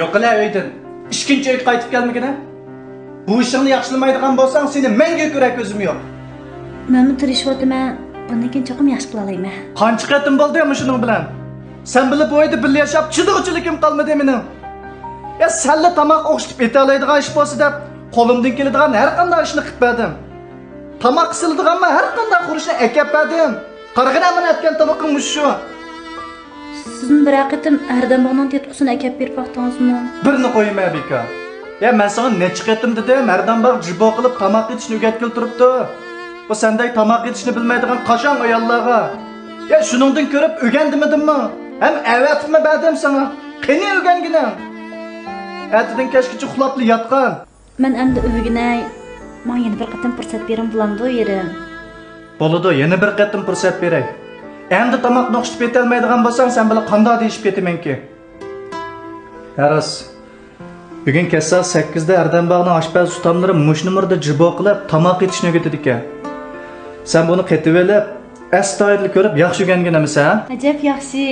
Yo'qila uydan. Ikkinchi uyga qaytib kelmagina. Bu ishingni yaxshilamaydigan bo'lsang, seni menga ko'ra ko'zim yo'q. Men tirishyotiman. Bundan keyin cho'qim yaxshi qila olayman. Qancha qatim bo'ldi ham shuning bilan? Sen bilib o'yda birga yashab chidog'chilikim qolmadi mening. Senle tamoq o'xshitib eta oladigan ish bo'lsa deb, qo'limdan keladigan har qanday ishni qilib berdim. Tamoq sildiganman har qanday qurishni ekib berdim. Qarag'ina men aytgan tamoqim shu. Sizning bir haqiqatim Erdem bog'ning tetqusini akab berib vaqtingizmi? Birini qo'yma beka. Men sana necha qatim dedim, Erdem bog' jibo qilib tamoq yetishni o'rgatib turibdi. Bu senday tamoq yetishni bilmaydigan qashon ayollarga. Shuningdan ko'rib o'rgandimidimmi? Hem evetmi berdim sana. Qani o'rgangina. Atidan kechgacha uxlabli yotgan. Men endi o'rganay. Men yana bir qatim fursat berim bulamdi yerim. Bo'ladi, yana bir qatim fursat beray. Endi tamoqni o'xshitib ketolmaydigan bo'lsang, sen bilan qanday deyishib ketamanki? Haras. Bugun kechsa 8 da Erdem bog'ning oshpaz ustamlari mushnimirda jibo qilib tamoq yetishni o'rgatdi ekan. Sen buni qetib olib, astoydil ko'rib yaxshi o'rgangan emisan? Ajab yaxshi.